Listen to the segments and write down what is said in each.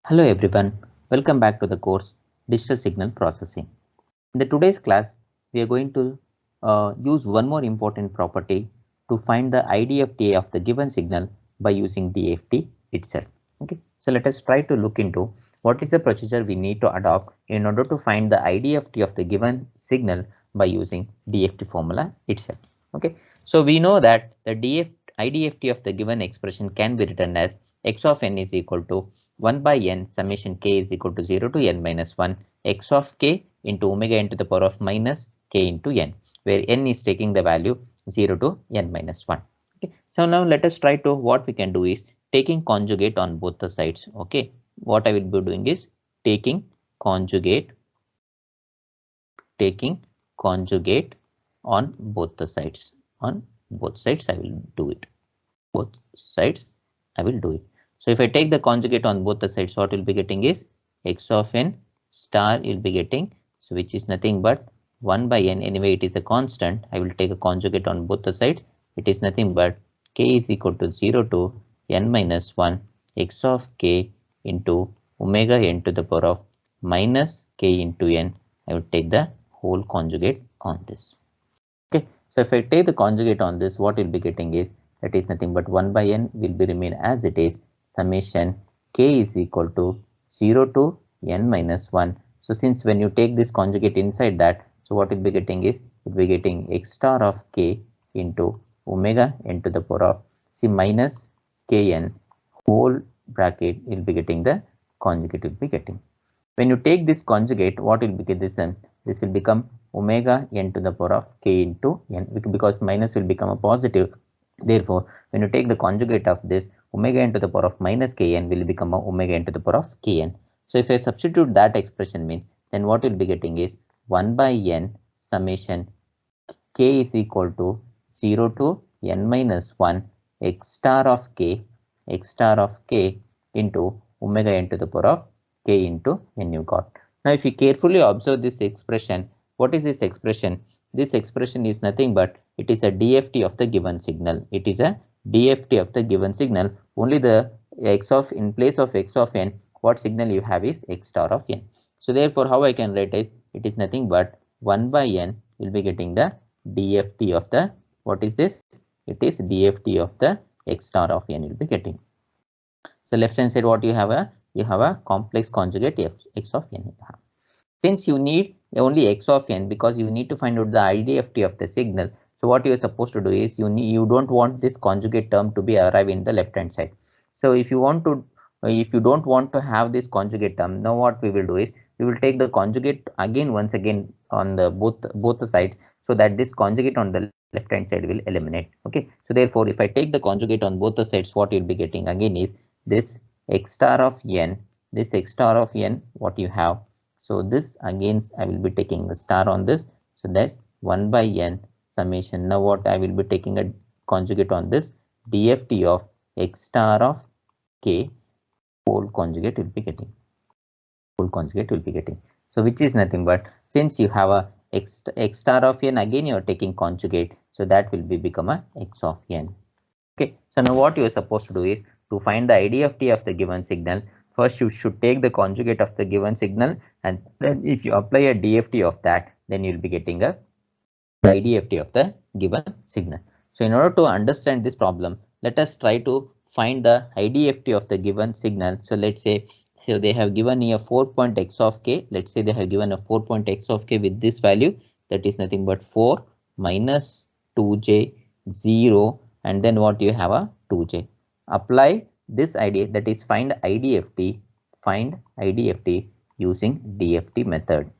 Hello everyone, welcome back to the course Digital Signal Processing. In the today's class, we are going to use one more important property to find the IDFT of the given signal by using DFT itself. Okay, so let us try to look into what is the procedure we need to adopt in order to find the IDFT of the given signal by using DFT formula itself. Okay, so we know that the IDFT of the given expression can be written as x of n is equal to 1 by n summation k is equal to 0 to n minus 1 x of k into omega n to the power of minus k into n, where n is taking the value 0 to n minus 1. Okay, so now let us try to what we can do is taking conjugate on both the sides. Okay, what I will be doing is taking conjugate on both the sides. On both sides I will do it. Both sides I will do it. So if I take the conjugate on both the sides, what we'll be getting is x of n star you'll be getting, so which is nothing but 1 by n. Anyway, it is a constant. I will take a conjugate on both the sides. It is nothing but k is equal to 0 to n minus 1 x of k into omega n to the power of minus k into n. I will take the whole conjugate on this. Okay, so if I take the conjugate on this, what we'll be getting is that is nothing but 1 by n will be remain as it is, summation k is equal to 0 to n minus 1. So since when you take this conjugate inside that, so what we'll be getting is we'll be getting x star of k into omega n to the power of c minus kn whole bracket, you'll be getting the conjugate will be getting. When you take this conjugate, what will be this will become omega n to the power of k into n, because minus will become a positive. Therefore, when you take the conjugate of this, omega n to the power of minus kn will become a omega n to the power of kn. So if I substitute that expression means, then what we'll be getting is 1 by n summation k is equal to 0 to n minus 1 x star of k into omega n to the power of k into n you got. Now if you carefully observe this expression, what is this expression? This expression is nothing but it is a DFT of the given signal. It is a DFT of the given signal. Only the x of in place of x of n, what signal you have is x star of n. So therefore, how I can write is it is nothing but 1 by n will be getting the DFT of the what is this? It is DFT of the x star of n will be getting. So left hand side what you have a complex conjugate x of n. Since you need only x of n because you need to find out the IDFT of the signal, so what you are supposed to do is you don't want this conjugate term to be arrive in the left hand side. So if you don't want to have this conjugate term, now what we will do is we will take the conjugate again once again on the both the sides, so that this conjugate on the left hand side will eliminate. Okay, so therefore if I take the conjugate on both the sides, what you'll be getting again is this x star of n, what you have. So this again I will be taking the star on this, so that's 1 by n summation. Now what I will be taking a conjugate on this, DFT of x star of k whole conjugate will be getting. So which is nothing but since you have a x star of n, again you are taking conjugate, so that will be become a x of n. Okay, so now what you are supposed to do is to find the IDFT of the given signal. First you should take the conjugate of the given signal, and then if you apply a DFT of that, then you will be getting a IDFT of the given signal. So in order to understand this problem, let us try to find the IDFT of the given signal. So let's say, so they have given here 4.x of k. Let's say they have given a 4.x of k with this value, that is nothing but 4 minus 2j 0, and then what you have a 2j. Apply this idea, that is find IDFT using DFT method.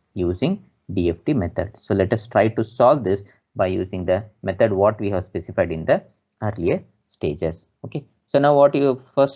So let us try to solve this by using the method what we have specified in the earlier stages. Okay, so now what you are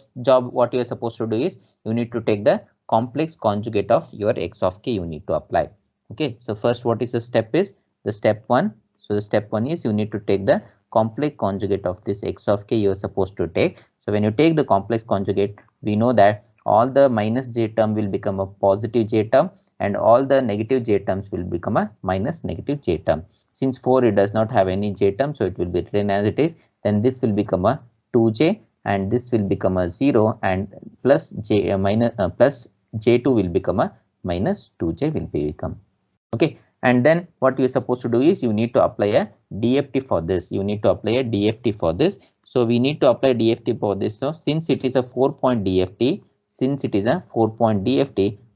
supposed to do is you need to take the complex conjugate of your x of k, you need to apply. Okay, so first what is the step is the step 1. So the step 1 is you need to take the complex conjugate of this x of k you are supposed to take. So when you take the complex conjugate, we know that all the minus j term will become a positive j term, and all the negative j terms will become a minus negative j term. Since 4 it does not have any j term, so it will be written as it is, then this will become a 2j, and this will become a 0, and plus j plus j2 will become a minus 2j will become. Okay, and then what you're supposed to do is you need to apply a DFT for this. You need to apply a DFT for this. So we need to apply DFT for this. So since it is a 4-point DFT,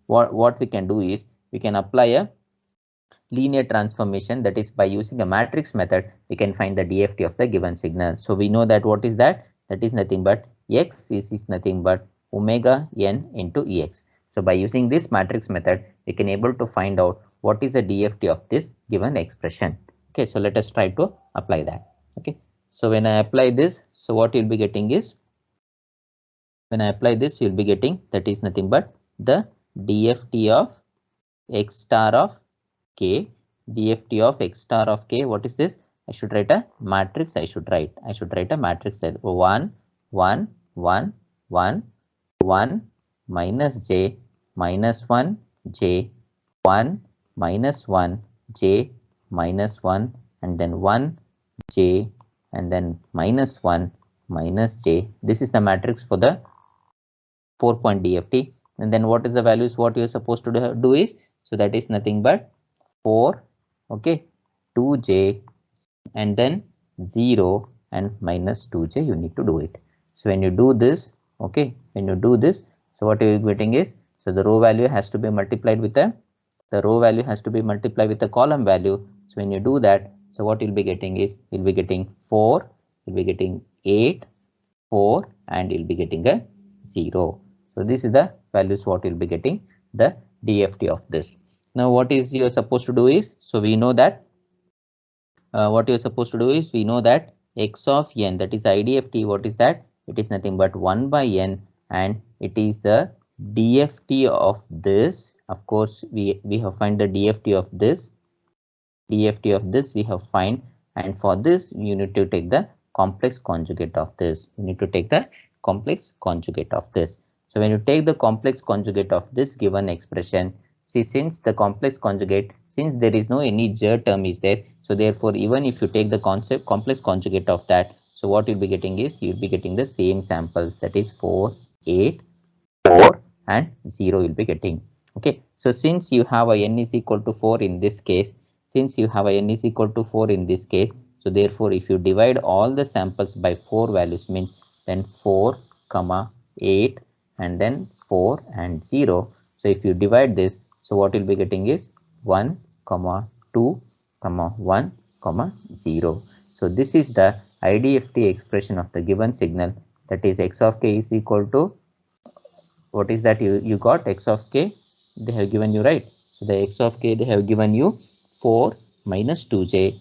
what we can do is we can apply a linear transformation, that is by using a matrix method we can find the DFT of the given signal. So we know that what is that? That is nothing but x is nothing but omega n into ex. So by using this matrix method we can able to find out what is the DFT of this given expression. Okay, so let us try to apply that. Okay, so when I apply this, so what you'll be getting is, when I apply this, you'll be getting that is nothing but the DFT of x star of k, DFT of x star of k. What is this? I should write a matrix. I should write a matrix. 1 1 1 1 1 minus j minus 1 j 1 minus 1 j minus 1, and then 1 j, and then minus 1 minus j. This is the matrix for the 4-point DFT. And then what is the values? What you are supposed to do is, so that is nothing but 4, okay, 2j, and then 0 and minus 2j. You need to do it. So when you do this, okay, when you do this, so what you are getting is, so the row value has to be multiplied with the column value. So when you do that, so what you'll be getting is, you'll be getting 4, you'll be getting 8, 4, and you'll be getting a 0. So this is the values what you'll be getting the DFT of this. Now what is you're supposed to do is, so we know that we know that x of n, that is IDFT, what is that? It is nothing but 1 by n, and it is the DFT of this. Of course we have find the DFT of this we have find, and for this you need to take the complex conjugate of this. So when you take the complex conjugate of this given expression, see, since there is no any j term is there, so therefore even if you take the complex conjugate of that, so what you'll be getting is, you'll be getting the same samples, that is 4, 8, 4 and 0 you'll be getting. Okay, so since you have a n is equal to 4 in this case, so therefore if you divide all the samples by 4 values, means then 4, 8 and then 4 and 0. So if you divide this, so what you'll be getting is 1, 2, 1, 0. So this is the IDFT expression of the given signal, that is x of k is equal to, what is that you got? X of k they have given you, right? So the x of k they have given you 4 minus 2j,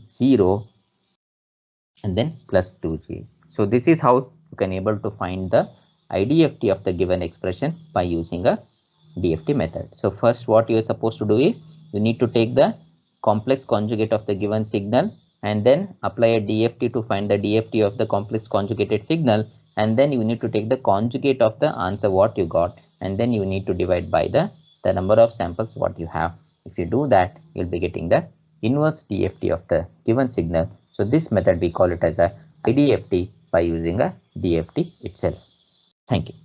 0 and then plus 2j. So this is how you can able to find the IDFT of the given expression by using a DFT method. So first what you are supposed to do is, you need to take the complex conjugate of the given signal and then apply a DFT to find the DFT of the complex conjugated signal, and then you need to take the conjugate of the answer what you got, and then you need to divide by the number of samples what you have. If you do that, you'll be getting the inverse DFT of the given signal. So this method we call it as a IDFT by using a DFT itself. Thank you.